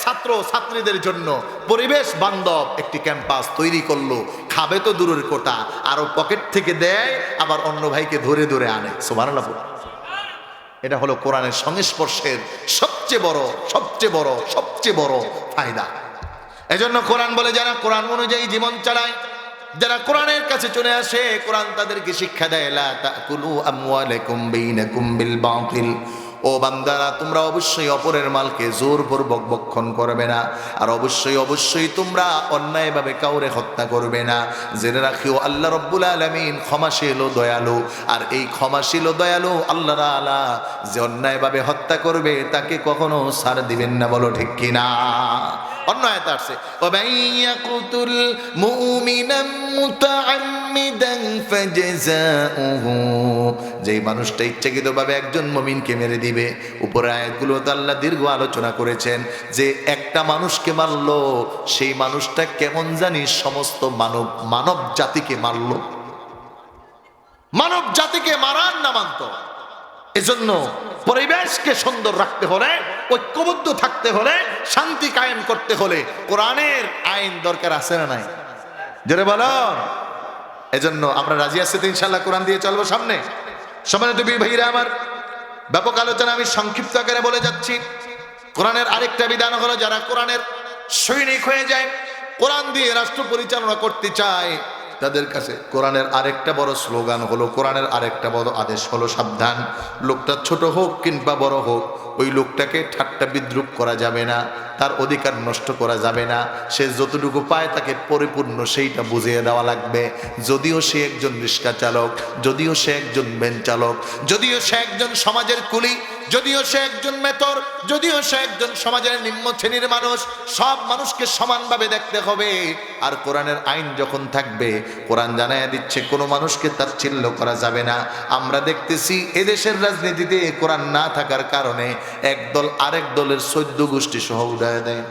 ছাত্র ছাত্রীদের জন্য পরিবেশ বান্ধব একটি ক্যাম্পাস তৈরি করলো। খাবে তো দূরের কথা, আরো পকেট থেকে দেয়, আবার অন্য ভাইকে ধরে ধরে আনে। সুবহানাল্লাহ। এটা হলো কোরআনের সংস্পর্শের সবচেয়ে বড় ফায়দা। এজন্য কোরআন বলে, যারা কোরআন অনুযায়ী জীবন চালায়, যারা কোরআনের কাছে চলে আসে, কোরআন তাদেরকে শিক্ষা দেয়, লা তাকুলু আমওয়ালাকুম বাইনাকুম বিল বাতিল। ও বান্দারা, তোমরা অবশ্যই অপরের মালকে জোরপূর্বক ভক্ষণ করবে না, আর অবশ্যই তোমরা অন্যায়ভাবে কাউরে হত্যা করবে না। জেনে রাখিও, আল্লাহ রব্বুল আলামিন ক্ষমাশীল ও দয়ালু, আর এই ক্ষমাশীল ও দয়ালু আল্লাহ তাআলা যে অন্যায়ভাবে হত্যা করবে তাকে কখনো ছাড় দিবেন না। বলো ঠিক কিনা? অন্য আয়াত আছে, ওয়াবাইয়াকুতুল মুমিনাম মুতাআম্মিদান ফাজাযাউহু, যেই মানুষটা ইচ্ছাকৃতভাবে একজন মুমিনকে মেরে দিবে। উপরের আয়াতগুলোতে আল্লাহ দীর্ঘ আলোচনা করেছেন যে একটা মানুষকে মারলো, সেই মানুষটা কেমন জানি সমস্ত মানব জাতিকে মারলো, মানব জাতিকে মারার নামান্ত। এজন্য পরিবেশকে সুন্দর রাখতে হলে, ঐক্যবদ্ধ থাকতে হলে, শান্তি কায়েম করতে হলে কোরআনের আইন দরকার আছে না নাই? জোরে বলো। এজন্য আমরা রাজি আছি তো ইনশাআল্লাহ কোরআন দিয়ে চলবো সামনে। সম্মানিত বীর ভাইরা আমার, ব্যাপক আলোচনা আমি সংক্ষিপ্ত আকারে বলে যাচ্ছি। কোরআনের আরেকটা বিধান হলো, যারা কোরআনের সৈনিক হয়ে যায়, কোরআন দিয়ে রাষ্ট্র পরিচালনা করতে চায়, তাদের কাছে কোরআনের আরেকটা বড় স্লোগান হলো, কোরআনের আরেকটা বড় আদেশ হলো, সাবধান, লোকটা ছোট হোক কিংবা বড় হোক, ওই লোকটাকে ঠাট্টা বিদ্রুপ করা যাবে না, তার অধিকার নষ্ট করা যাবে না। সে যতটুকু পায় তাকে পরিপূর্ণ সেইটা বুঝিয়ে দেওয়া লাগবে। যদিও সে একজন রিক্সা চালক, যদিও সে একজন ভ্যান চালক, যদিও সে একজন সমাজের কুলি, যদিও সে একজন মেথর, যদিও সে একজন সমাজের নিম্ন শ্রেণীর মানুষ, সব মানুষকে সমানভাবে দেখতে হবে। আর কোরআনের আইন যখন থাকবে, কোরআন জানায়া দিচ্ছে কোনো মানুষকে তাচ্ছিল্য করা যাবে না। আমরা দেখতেছি এদেশের রাজনীতিতে কোরআন না থাকার কারণে একদল আরেক দলের 14 গোষ্ঠী সহ উড়ায় দেয়।